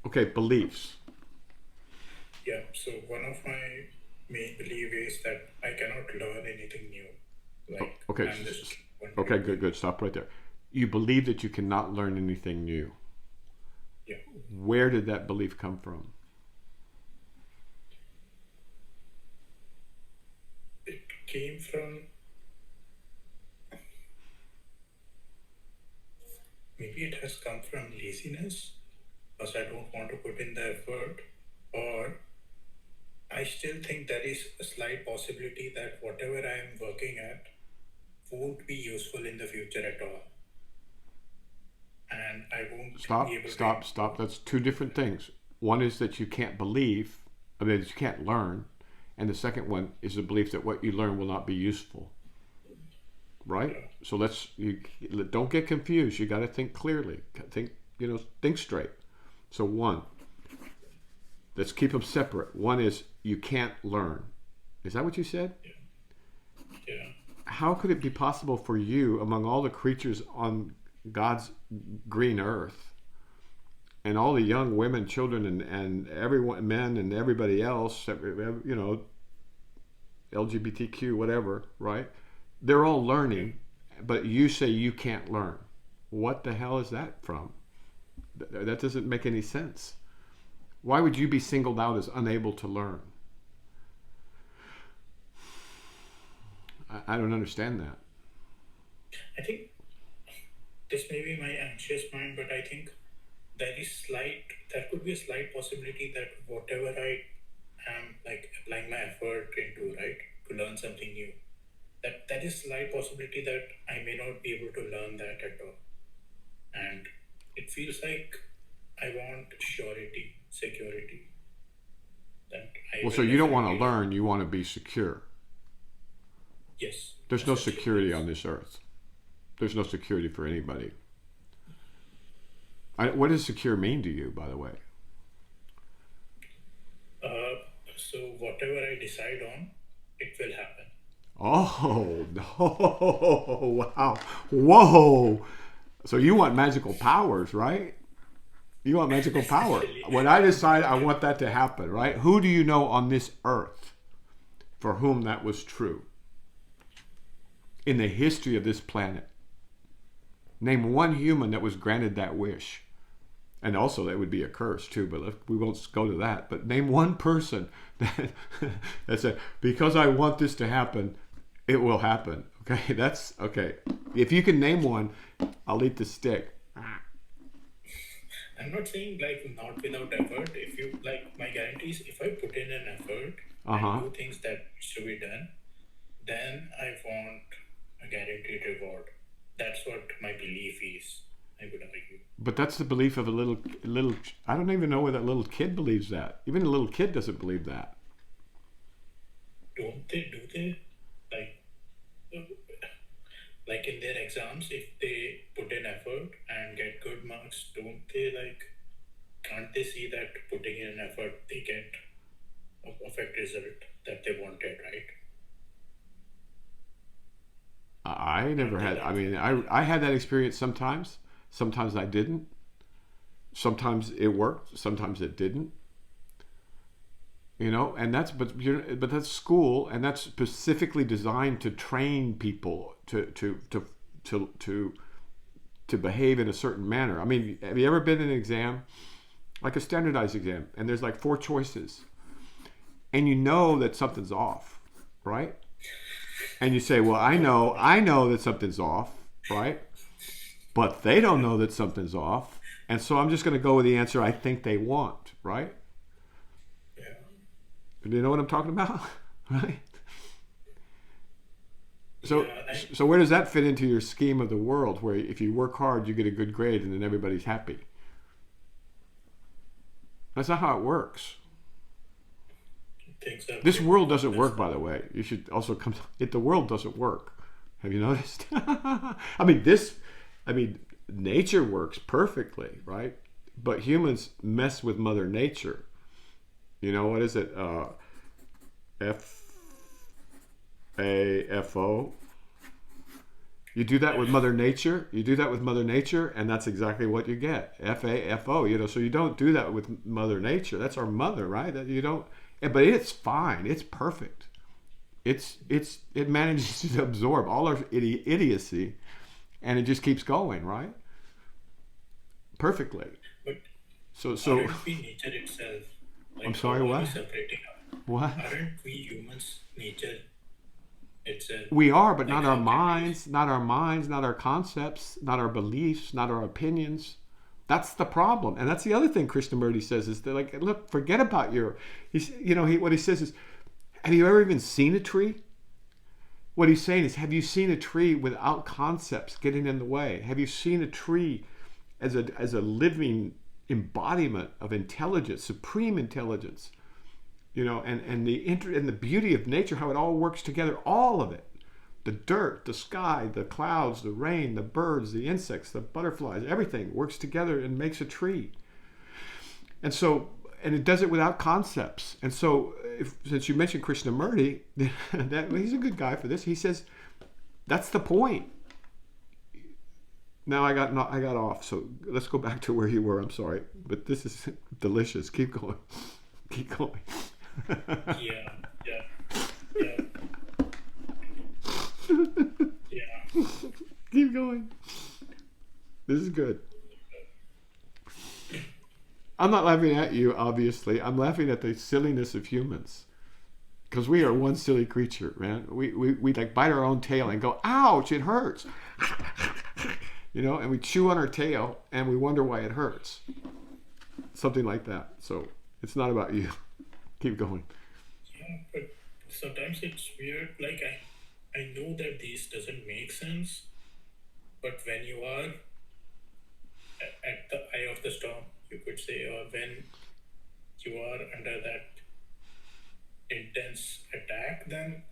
Okay, beliefs. Yeah, so one of my main belief is that I cannot learn anything new. Like Okay, I'm just one okay, human good, being. good. Stop right there. You believe that you cannot learn anything new. Yeah, Where did that belief come from? it came from, maybe it has come from laziness because I don't want to put in the effort, or I still think there is a slight possibility that whatever I am working at won't be useful in the future at all, and I won't be Stop, able to stop, stop. improve. That's two different things. One is that you can't believe, I mean, that you can't learn. And the second one is the belief that what you learn will not be useful, right? Yeah, So don't get confused. You got to think clearly. Think straight. So one, let's keep them separate. One is you can't learn. Is that what you said? yeah, yeah. How could it be possible for you, among all the creatures on God's green earth, and all the young women, children, and everyone, men, and everybody else, LGBTQ, whatever, right? They're all Yeah. learning, but you say you can't learn. What the hell is that from? That doesn't make any sense. Why would you be singled out as unable to learn? I don't understand that. I think this may be my anxious mind, but I think there could be a slight possibility that whatever I am like applying my effort into, right, to learn something new, that is slight possibility that I may not be able to learn that at all. And it feels like I want surety, security, that I Well, so will you don't want to definitely learn. learn, you want to be secure. Yes, There's no essentially, security yes. on this earth. There's no security for anybody. What does secure mean to you, by the way? Uh, so whatever I decide on, it will happen. Oh, no. Wow. Whoa. So you want magical powers, right? You want magical power. Essentially, When I decide I want that to happen, right? Who do you know on this earth for whom that was true in the history of this planet? Name one human that was granted that wish. And also, that would be a curse too, but we won't go to that. But name one person that, that said, because I want this to happen, it will happen. Okay, that's okay. If you can name one, I'll eat the stick. I'm not saying like not without effort. If you like, my guarantee is if I put in an effort Uh and huh. do things that should be done, then I want a guaranteed reward. That's what my belief is, I would argue. But that's the belief of a little. I don't even know where that little kid believes that. Even a little kid doesn't believe that. Don't they? Do they? Like, like in their exams, if they put in effort and get good marks, don't they like? Can't they see that putting in an effort they get a perfect result that they wanted, right? I never Can't they had. I learn mean, from that? I had that experience sometimes. Sometimes I didn't. Sometimes it worked. Sometimes it didn't. And but that's school, and that's specifically designed to train people to to behave in a certain manner. I mean, have you ever been in an exam, like a standardized exam, and there's like four choices, and you know that something's off, right? And you say, well, I know that something's off, right? But they don't Yeah, know that something's off, and so I'm just going to go with the answer I think they want, right? yeah, Do you know what I'm talking about? Right? So, yeah. And so where does that fit into your scheme of the world, where if you work hard, you get a good grade, and then everybody's happy? That's not how it works. things are This bit world more doesn't messed work, by up. the way. You should also come. The world doesn't work. Have you noticed? I mean, this. I mean, nature works perfectly, right? But humans mess with Mother Nature. What is it? F A F O. You do that with Mother Nature. You do that with Mother Nature, and that's exactly what you get. FAFO. So you don't do that with Mother Nature. That's our mother, right? That you don't. But it's fine. It's perfect. It manages to absorb all our idiocy, and it just keeps going, right? Perfectly. But So. aren't we nature itself? Like, I'm sorry. how are What? we separating out? What? Aren't we humans nature itself? We are, but Like, not how our can minds, not our minds, not our concepts, not our beliefs, not our opinions. That's the problem, and that's the other thing Krishnamurti says is that, like, look, forget about your. What he says is, have you ever even seen a tree? What he's saying is, have you seen a tree without concepts getting in the way? Have you seen a tree as a living embodiment of intelligence, supreme intelligence? And the beauty of nature, how it all works together, all of it. The dirt, the sky, the clouds, the rain, the birds, the insects, the butterflies, everything works together and makes a tree. And it does it without concepts. And so, since you mentioned Krishnamurti, he's a good guy for this. He says, that's the point. Now I got off, so let's go back to where you were. I'm sorry, but this is delicious. Keep going. Keep going. Yeah. Keep going. This is good. I'm not laughing at you, obviously. I'm laughing at the silliness of humans. Because we are one silly creature, man. We like bite our own tail and go, ouch, it hurts. And we chew on our tail and we wonder why it hurts. Something like that. So it's not about you. Keep going. Yeah, but sometimes it's weird. Like, I know that this doesn't make sense, but when you are at the eye of the storm, you could say, or when you are under that intense attack, then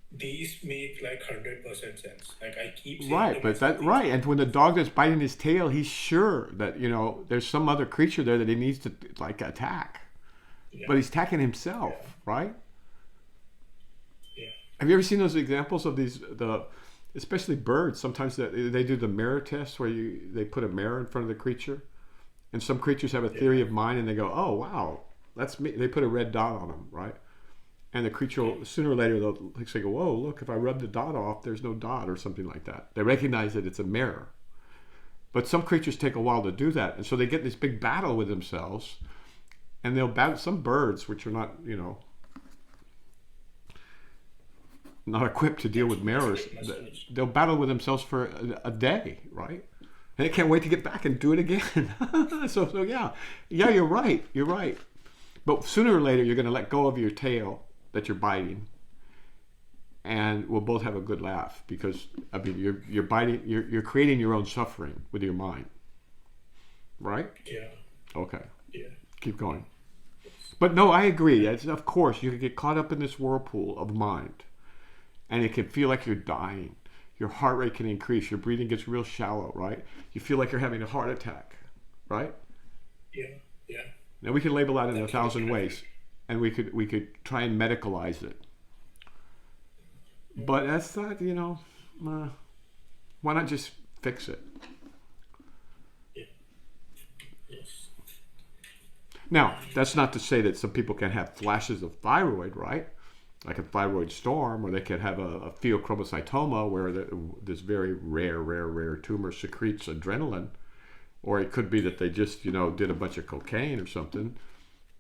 these make like 100% sense. Like, I keep saying Right, but right. And when the dog is biting his tail, he's sure that there's some other creature there that he needs to like attack. Yeah. But he's attacking himself, right? Yeah. Have you ever seen those examples of especially birds? Sometimes they do the mirror test where they put a mirror in front of the creature, and some creatures have a theory of mind, and they go, "Oh wow, that's me." They put a red dot on them, right? And the creature, sooner or later, they'll say, "Whoa, look! If I rub the dot off, there's no dot," or something like that. They recognize that it's a mirror. But some creatures take a while to do that, and so they get this big battle with themselves. And they'll battle some birds, which are not, not equipped to deal with mirrors. They'll battle with themselves for a day, right? And they can't wait to get back and do it again. So yeah, you're right. You're right. But sooner or later, you're going to let go of your tail that you're biting, and we'll both have a good laugh because you're biting, you're creating your own suffering with your mind, right? Yeah. Okay. Yeah. Keep going. But no, I agree. Of course, you can get caught up in this whirlpool of mind, and it can feel like you're dying. Your heart rate can increase. Your breathing gets real shallow, right? You feel like you're having a heart attack, right? Yeah. Now we can label that in 1,000 ways, and we could try and medicalize it. But that's not, why not just fix it? Yeah. Yes. Now, that's not to say that some people can have flashes of thyroid, right? Like a thyroid storm, or they could have a pheochromocytoma where this very rare tumor secretes adrenaline. Or it could be that they just, did a bunch of cocaine or something,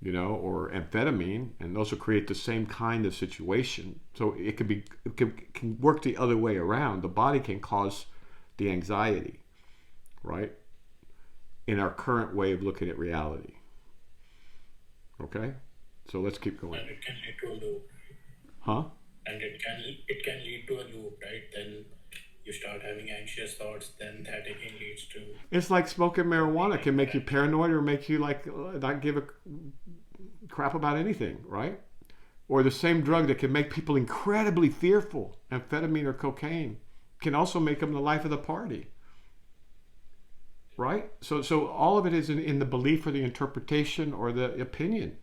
or amphetamine, and those will create the same kind of situation. So it can work the other way around. The body can cause the anxiety, right? In our current way of looking at reality. Okay? So let's keep going. And it can lead to a loop. Huh? And it can lead to a loop, right? Then you start having anxious thoughts, then that again leads to... It's like smoking marijuana can make you paranoid or make you like not give a crap about anything, right? Or the same drug that can make people incredibly fearful, amphetamine or cocaine, can also make them the life of the party, right? So all of it is in the belief or the interpretation or the opinion.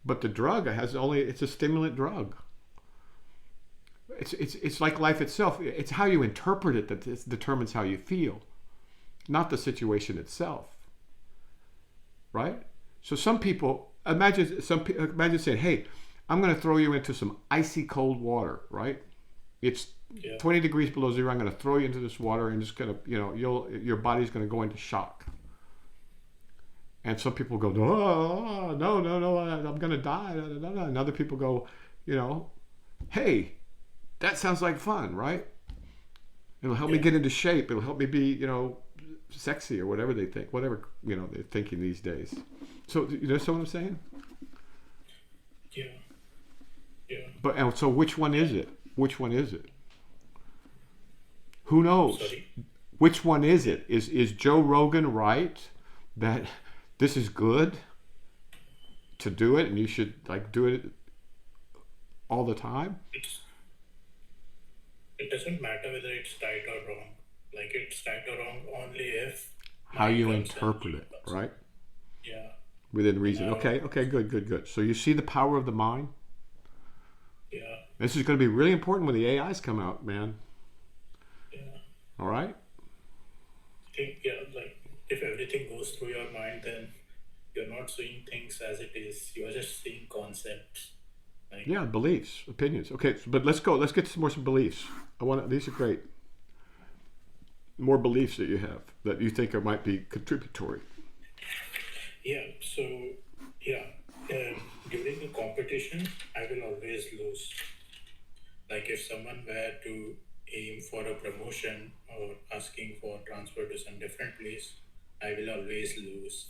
But the drug it's a stimulant drug. It's like life itself. It's how you interpret it that determines how you feel, not the situation itself. Right? So some people imagine saying, "Hey, I'm going to throw you into some icy cold water." Right? It's 20 degrees below zero. I'm going to throw you into this water, and just going to, your body's going to go into shock. And some people go, "Oh, no, I'm going to die." And other people go, "Hey, that sounds like fun, right? It'll help me get into shape. It'll help me be, sexy," or whatever they think, whatever, they're thinking these days. So, you know what I'm saying? Yeah. But so which one is it? Which one is it? Who knows? Sorry? Which one is it? Is Joe Rogan right that this is good to do it and you should do it all the time? It doesn't matter whether it's right or wrong. It's right or wrong only if how you interpret it, right? Yeah. Within reason. Okay, good. So you see the power of the mind? Yeah. This is going to be really important when the AIs come out, man. Yeah. All right? I think, if everything goes through your mind, then you're not seeing things as it is. You're just seeing concepts. Yeah, beliefs, opinions. Okay, but let's go. Let's get to some beliefs. These are great. More beliefs that you have that you think might be contributory. Yeah. So, during a competition, I will always lose. If someone were to aim for a promotion or asking for transfer to some different place, I will always lose.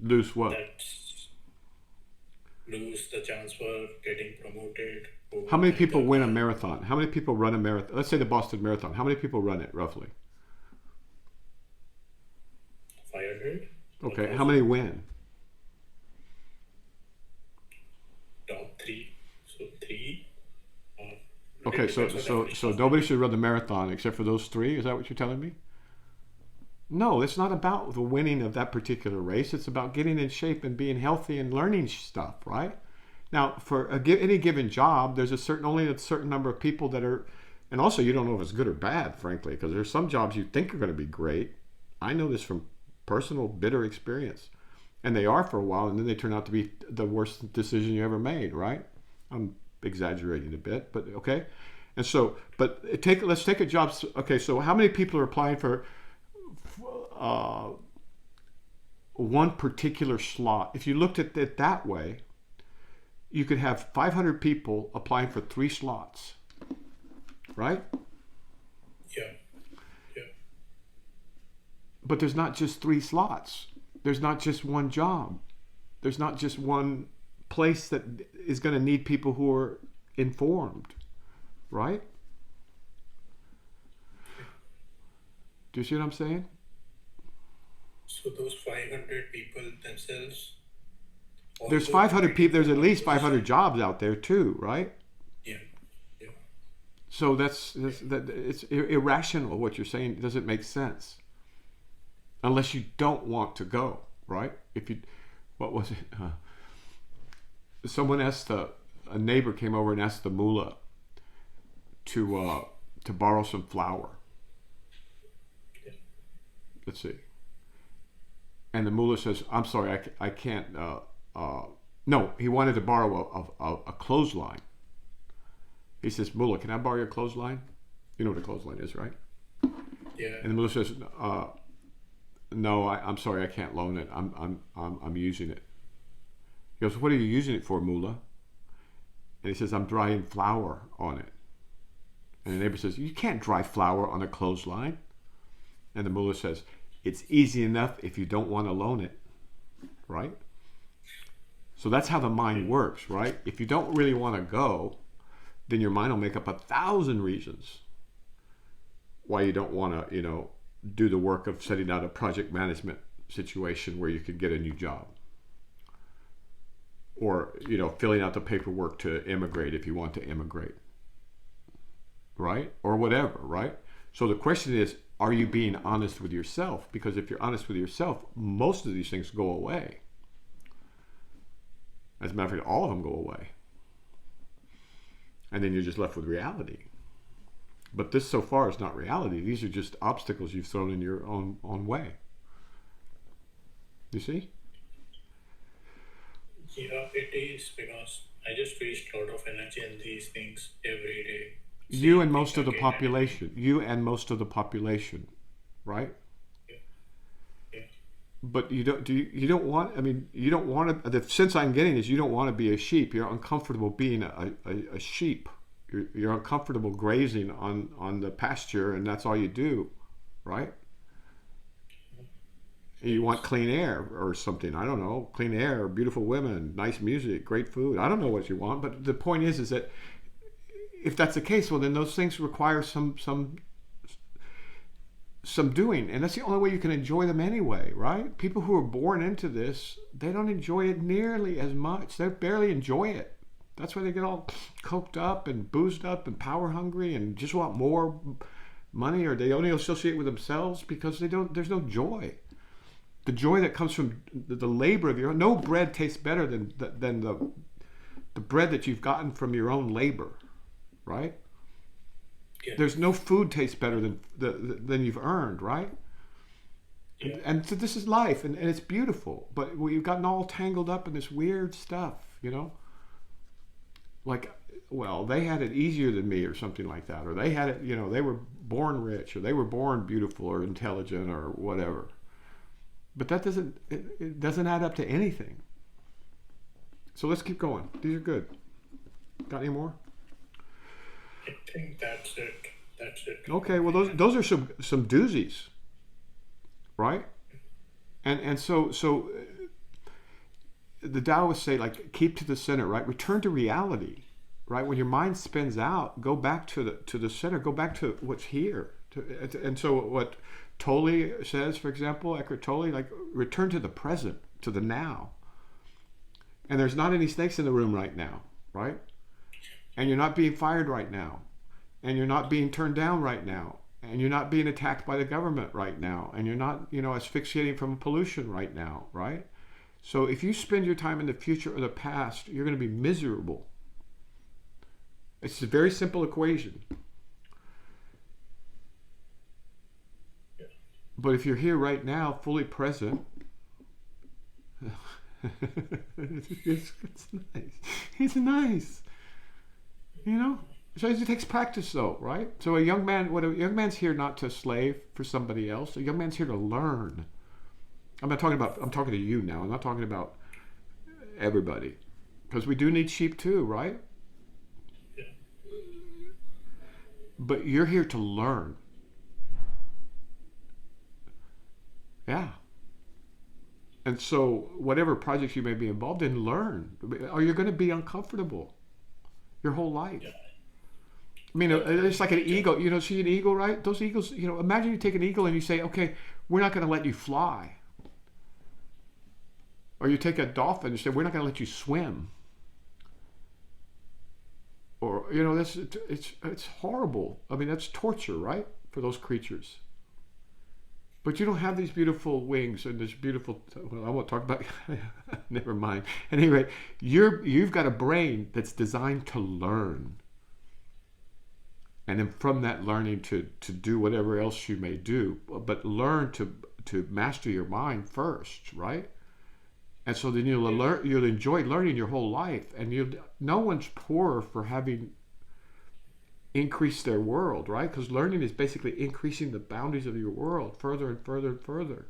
Lose what? Lose the chance for getting promoted. How many people win a marathon? How many people run a marathon? Let's say the Boston Marathon. How many people run it, roughly? 500. Okay, how many win? Top 3. So 3. Okay, so nobody should run the marathon except for those 3? Is that what you're telling me? No, it's not about the winning of that particular race. It's about getting in shape and being healthy and learning stuff, right? Now, for any given job, there's only a certain number of people that are, and also you don't know if it's good or bad, frankly, because there's some jobs you think are going to be great. I know this from personal bitter experience, and they are for a while, and then they turn out to be the worst decision you ever made, right? I'm exaggerating a bit, but okay. And so, let's take a job. Okay, so how many people are applying for one particular slot? If you looked at it that way, you could have 500 people applying for 3 slots, right? Yeah. But there's not just 3 slots. There's not just one job. There's not just one place that is going to need people who are informed, right? Do you see what I'm saying? So those 500 people themselves. There's 500 people. There's at least 500 jobs out there too, right? Yeah. So that's it's irrational what you're saying. It doesn't make sense unless you don't want to go, right? What was it? Someone asked a neighbor came over and asked the mullah to borrow some flour. Yeah. Let's see. And the mullah says, "I'm sorry, I can't." No, he wanted to borrow a clothesline. He says, "Mullah, can I borrow your clothesline?" You know what a clothesline is, right? Yeah. And the mullah says, "No, I'm sorry, I can't loan it. I'm using it." He goes, "What are you using it for, mullah?" And he says, "I'm drying flour on it." And the neighbor says, "You can't dry flour on a clothesline." And the mullah says, "It's easy enough if you don't want to loan it," right? So that's how the mind works, right? If you don't really want to go, then your mind will make up 1,000 reasons why you don't want to, do the work of setting out a project management situation where you can get a new job. Or, filling out the paperwork to immigrate if you want to immigrate. Right? Or whatever, right? So the question is, are you being honest with yourself? Because if you're honest with yourself, most of these things go away. As a matter of fact, all of them go away. And then you're just left with reality. But this so far is not reality. These are just obstacles you've thrown in your own way. You see? Yeah, it is because I just waste a lot of energy in these things every day. You Same and thing most of the again and again. population. You and most of the population, right? Yeah, yeah, But you don't. You don't want. I mean, you don't want to. The sense I'm getting is you don't want to be a sheep. You're uncomfortable being a sheep. You're uncomfortable grazing on the pasture, and that's all you do, right? You want yes. clean air or something. I don't know. Clean air, beautiful women, nice music, great food. I don't know what you want, but the point is that if that's the case, well, then those things require some doing, and that's the only way you can enjoy them anyway, right? People who are born into this, they don't enjoy it nearly as much. They barely enjoy it. That's why they get all coked up and boozed up and power hungry and just want more money, or they only associate with themselves because they don't. There's no joy. The joy that comes from the labor of your own. No bread tastes better than the bread that you've gotten from your own labor, right? Yeah, There's no food tastes better than you've earned, right? yeah, And so this is life, and it's beautiful, but we've gotten all tangled up in this weird stuff, you know? Like, well, they had it easier than me or something like that, or they had it, you know, they were born rich, or they were born beautiful or intelligent or whatever. But that it doesn't add up to anything. So let's keep going. These are good. Got any more? I think that's it. That's it. Okay, well those are some doozies, right? And so the Taoists say, like, keep to the center, right? Return to reality, right? When your mind spins out, go back to the center, go back to what's here. And so what Tolle says, for example, Eckhart Tolle, like, return to the present, to the now. And there's not any snakes in the room right now, right? And you're not being fired right now, and you're not being turned down right now, and you're not being attacked by the government right now, and you're not, you know, asphyxiating from pollution right now, right? So if you spend your time in the future or the past, you're going to be miserable. It's a very simple equation. Yeah. But if you're here right now, fully present, it's nice. It's nice, you know. So it takes practice, though, right? So a young man's here not to slave for somebody else. A young man's here to learn. I'm talking to you now. I'm not talking about everybody, because we do need sheep too, right? Yeah. But you're here to learn. Yeah. And so whatever projects you may be involved in, learn. Or you're going to be uncomfortable your whole life. Yeah. I mean, Yeah. it's like an Yeah. eagle. You know, see an eagle, right? Those eagles, you know, imagine you take an eagle and you say, okay, we're not going to let you fly. Or you take a dolphin and say, we're not going to let you swim. Or, you know, it's horrible. I mean, that's torture, right? For those creatures. But you don't have these beautiful wings and this beautiful. Well, I won't talk about. Never mind. Anyway, you've got a brain that's designed to learn, and then from that learning to do whatever else you may do, but learn to master your mind first, right? And so then you'll enjoy learning your whole life, and no one's poorer for having increase their world, right? Because learning is basically increasing the boundaries of your world further and further and further.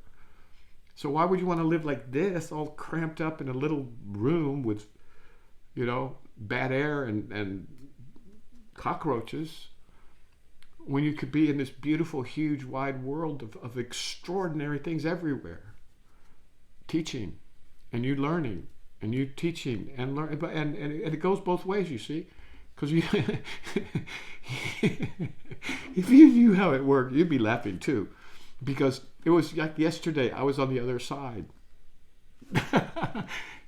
So why would you want to live like this, all cramped up in a little room with, you know, bad air and cockroaches, when you could be in this beautiful, huge, wide world of extraordinary things everywhere, teaching, and you learning, and you teaching and learn, and it goes both ways, you see. Because if you knew how it worked, you'd be laughing too. Because it was like yesterday, I was on the other side.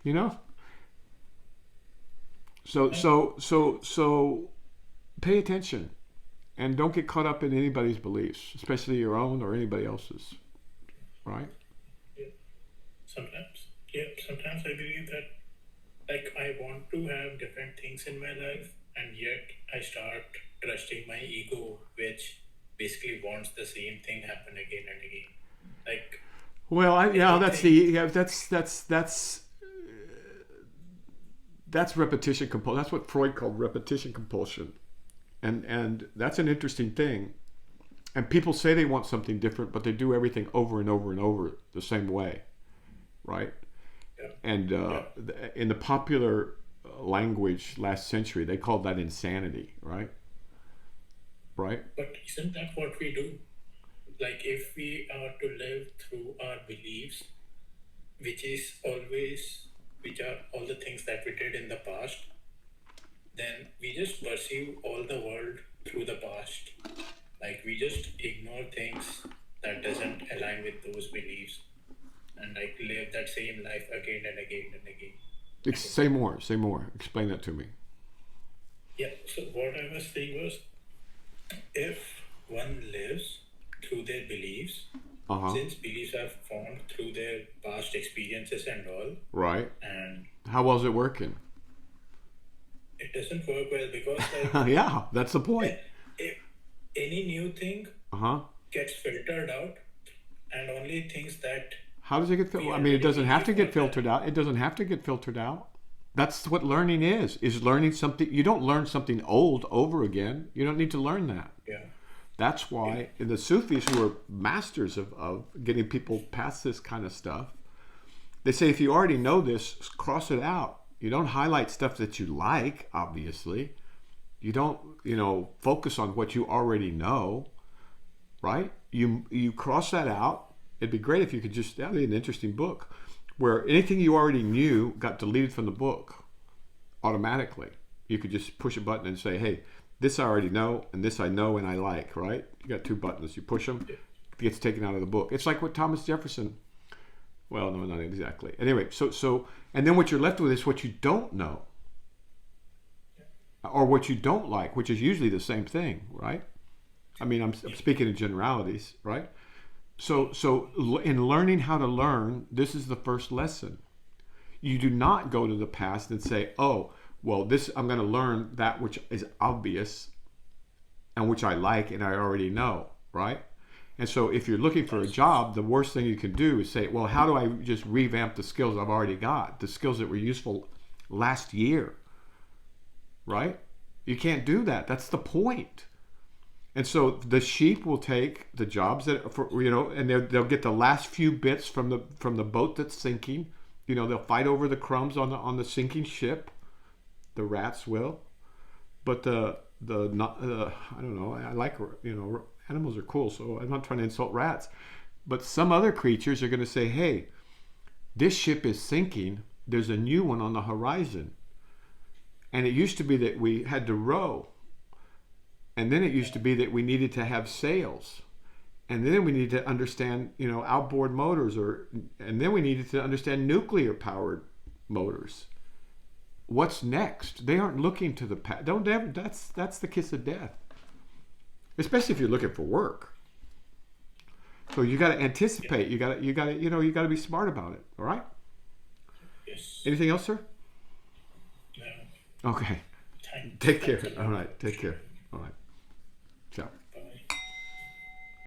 You know? So pay attention. And don't get caught up in anybody's beliefs, especially your own or anybody else's. Right? Yeah. Sometimes I believe that, like, I want to have different things in my life, and yet I start trusting my ego, which basically wants the same thing happen again and again. Like Well, that's the anything, that's repetition compulsion. That's what Freud called repetition compulsion, and that's an interesting thing. And people say they want something different, but they do everything over and over and over the same way, right? yeah, And yeah. in the popular language last century, they called that insanity, right? Right? But isn't that what we do? Like if we are to live through our beliefs, which is always, which are all the things that we did in the past, then we just perceive all the world through the past. Like we just ignore things that doesn't align with those beliefs and like live that same life again and again and again. I think. Say more. Say more. Explain that to me. Yeah, so what I was saying was if one lives through their beliefs, Uh huh. since beliefs are formed through their past experiences and all, Right. and How well is it working? it doesn't work well because like Yeah, that's the point. if any new thing Uh huh. gets filtered out and only things that How does it get we filtered? I mean, it already doesn't have believe to for get that. filtered out. It doesn't have to get filtered out. That's what learning is learning something. You don't learn something old over again. You don't need to learn that. Yeah, That's yeah, why the Sufis, who are masters of getting people past this kind of stuff, they say if you already know this, cross it out. You don't highlight stuff that you like, obviously. You don't, focus on what you already know, right? You cross that out. It'd be great if you could just, that'd be an interesting book where anything you already knew got deleted from the book automatically. You could just push a button and say, hey, this I already know, and this I know and I like, right? You got two buttons. You push them, yeah. it gets taken out of the book. It's like what Thomas Jefferson, well, no, not exactly. Anyway, and then what you're left with is what you don't know or what you don't like, which is usually the same thing, right? I mean, I'm speaking in generalities, right? So in learning how to learn, this is the first lesson. You do not go to the past and say, oh, well, this I'm going to learn that which is obvious and which I like and I already know, right? And so if you're looking for a job, the worst thing you can do is say, well, how do I just revamp the skills I've already got, the skills that were useful last year, right? You can't do that. That's the point. And so the sheep will take the jobs and they'll get the last few bits from the boat that's sinking. They'll fight over the crumbs on the sinking ship. The rats will, but I don't know. I like animals are cool, so I'm not trying to insult rats. But some other creatures are going to say, hey, this ship is sinking. There's a new one on the horizon, and it used to be that we had to row. And then it used to be that we needed to have sails. And then we needed to understand, outboard motors and then we needed to understand nuclear powered motors. What's next? They aren't looking to the past. Don't ever, that's the kiss of death. Especially if you're looking for work. So you got to anticipate. You got to be smart about it. All right? Yes. Anything else, sir? No. Okay. Thanks. Take care. Thanks a All lot. right. Take care. All right. Ciao.